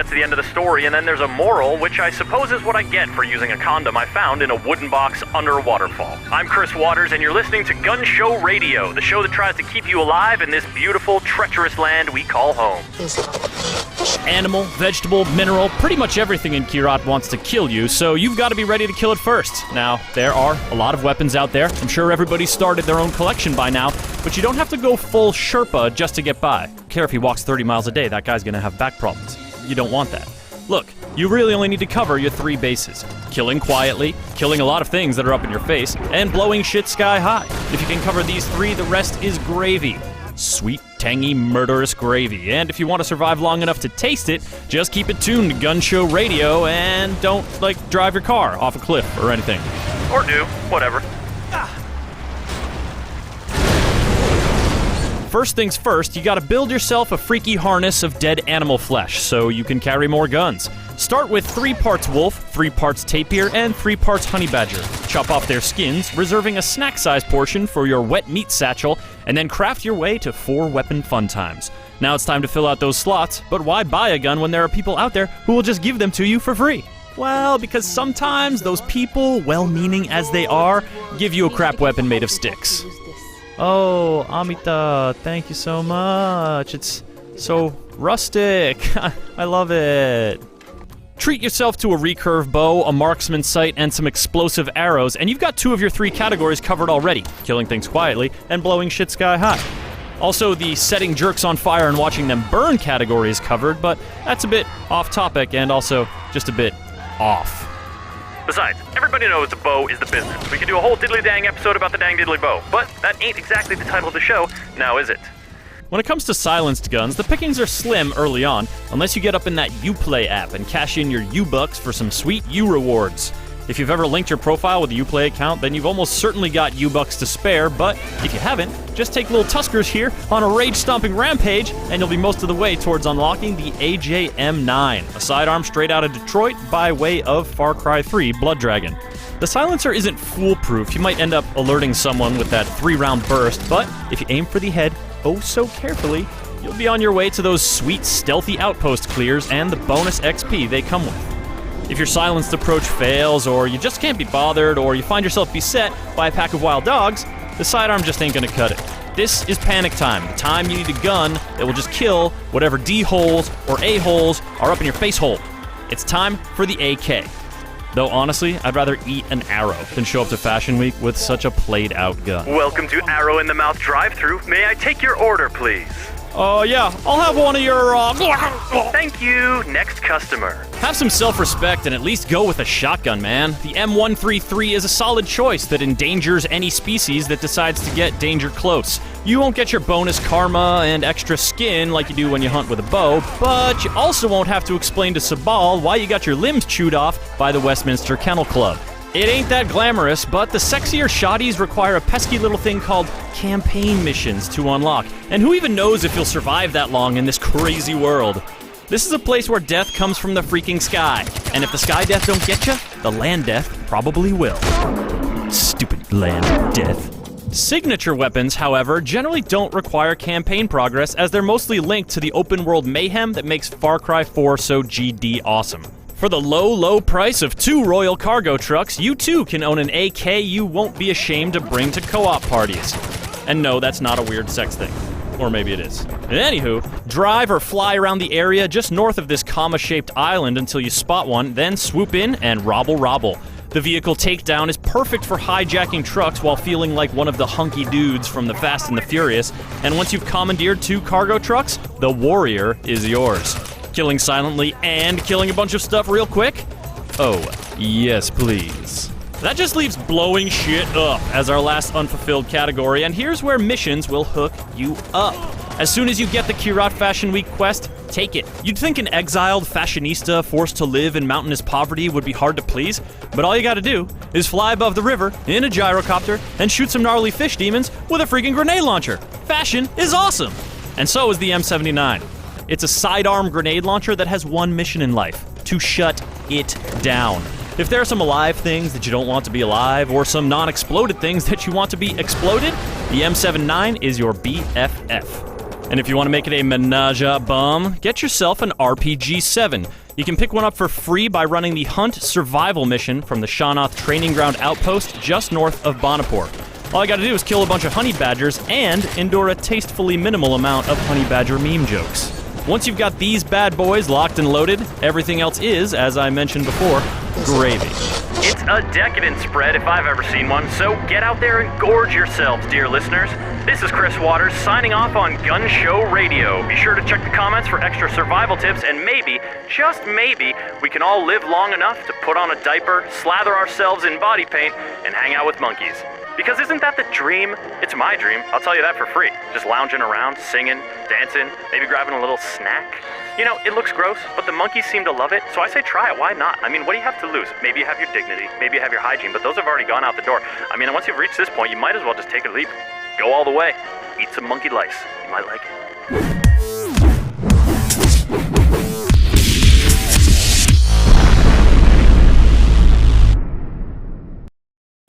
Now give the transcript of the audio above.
get to the end of the story, and then there's a moral, which I suppose is what I get for using a condom I found in a wooden box under a waterfall. I'm Chris Waters, and you're listening to Gun Show Radio, the show that tries to keep you alive in this beautiful, treacherous land we call home. Animal, vegetable, mineral, pretty much everything in Kyrat wants to kill you, so you've got to be ready to kill it first. Now, there are a lot of weapons out there. I'm sure everybody's started their own collection by now, but you don't have to go full Sherpa just to get by. Don't care if he walks 30 miles a day, that guy's gonna have back problems. You don't want that. Look, you really only need to cover your 3 bases. Killing quietly, killing a lot of things that are up in your face, and blowing shit sky high. If you can cover these 3, the rest is gravy. Sweet, tangy, murderous gravy. And if you want to survive long enough to taste it, just keep it tuned to Gun Show Radio and don't, drive your car off a cliff or anything. Or do, whatever. First things first, you gotta build yourself a freaky harness of dead animal flesh so you can carry more guns. Start with 3 parts wolf, 3 parts tapir, and 3 parts honey badger. Chop off their skins, reserving a snack-sized portion for your wet meat satchel, and then craft your way to 4 weapon fun times. Now it's time to fill out those slots, but why buy a gun when there are people out there who will just give them to you for free? Well, because sometimes those people, well-meaning as they are, give you a crap weapon made of sticks. Oh, Amita, thank you so much. It's so rustic. I love it. Treat yourself to a recurve bow, a marksman sight, and some explosive arrows, and you've got 2 of your 3 categories covered already, killing things quietly and blowing shit sky high. Also, the setting jerks on fire and watching them burn category is covered, but that's a bit off topic and also just a bit off. Besides, everybody knows a bow is the business. We could do a whole diddly-dang episode about the dang diddly bow, but that ain't exactly the title of the show, now is it? When it comes to silenced guns, the pickings are slim early on, unless you get up in that Uplay app and cash in your U-Bucks for some sweet U-rewards. If you've ever linked your profile with a Uplay account, then you've almost certainly got U-Bucks to spare, but if you haven't, just take little Tuskers here on a rage-stomping rampage, and you'll be most of the way towards unlocking the AJM9, a sidearm straight out of Detroit by way of Far Cry 3 Blood Dragon. The silencer isn't foolproof. You might end up alerting someone with that 3-round burst, but if you aim for the head oh so carefully, you'll be on your way to those sweet stealthy outpost clears and the bonus XP they come with. If your silenced approach fails, or you just can't be bothered, or you find yourself beset by a pack of wild dogs, the sidearm just ain't gonna cut it. This is panic time, the time you need a gun that will just kill whatever D-holes or A-holes are up in your face hole. It's time for the AK. Though honestly, I'd rather eat an arrow than show up to Fashion Week with such a played-out gun. Welcome to Arrow in the Mouth drive-thru. May I take your order, please? Yeah, I'll have one of your, Thank you. Next customer. Have some self-respect and at least go with a shotgun, man. The M133 is a solid choice that endangers any species that decides to get danger close. You won't get your bonus karma and extra skin like you do when you hunt with a bow, but you also won't have to explain to Sabal why you got your limbs chewed off by the Westminster Kennel Club. It ain't that glamorous, but the sexier shotties require a pesky little thing called campaign missions to unlock. And who even knows if you'll survive that long in this crazy world? This is a place where death comes from the freaking sky. And if the sky death don't get you, the land death probably will. Stupid land death. Signature weapons, however, generally don't require campaign progress as they're mostly linked to the open world mayhem that makes Far Cry 4 so GD awesome. For the low price of 2 Royal Cargo trucks, you too can own an AK you won't be ashamed to bring to co-op parties. And no, that's not a weird sex thing. Or maybe it is. Anywho, drive or fly around the area just north of this comma-shaped island until you spot one, then swoop in and robble. The vehicle takedown is perfect for hijacking trucks while feeling like one of the hunky dudes from the Fast and the Furious, and once you've commandeered 2 cargo trucks, the warrior is yours. Killing silently and killing a bunch of stuff real quick? Oh, yes please. That just leaves blowing shit up as our last unfulfilled category, and here's where missions will hook you up. As soon as you get the Kyrat Fashion Week quest, take it. You'd think an exiled fashionista forced to live in mountainous poverty would be hard to please, but all you gotta do is fly above the river in a gyrocopter and shoot some gnarly fish demons with a freaking grenade launcher. Fashion is awesome! And so is the M79. It's a sidearm grenade launcher that has one mission in life: to shut it down. If there are some alive things that you don't want to be alive, or some non-exploded things that you want to be exploded, the M79 is your BFF. And if you want to make it a menage a bum, get yourself an RPG-7. You can pick one up for free by running the Hunt Survival mission from the Shawnoth Training Ground Outpost just north of Bonaport. All I gotta do is kill a bunch of honey badgers and endure a tastefully minimal amount of honey badger meme jokes. Once you've got these bad boys locked and loaded, everything else is, as I mentioned before, gravy. It's a decadent spread if I've ever seen one, so get out there and gorge yourselves, dear listeners. This is Chris Waters signing off on Gun Show Radio. Be sure to check the comments for extra survival tips, and maybe, just maybe, we can all live long enough to put on a diaper, slather ourselves in body paint, and hang out with monkeys. Because isn't that the dream? It's my dream, I'll tell you that for free. Just lounging around, singing, dancing, maybe grabbing a little snack. You know, it looks gross, but the monkeys seem to love it, so I say try it, why not? I mean, what do you have to lose? Maybe you have your dignity, maybe you have your hygiene, but those have already gone out the door. I mean, once you've reached this point, you might as well just take a leap. Go all the way. Eat some monkey lice. You might like it.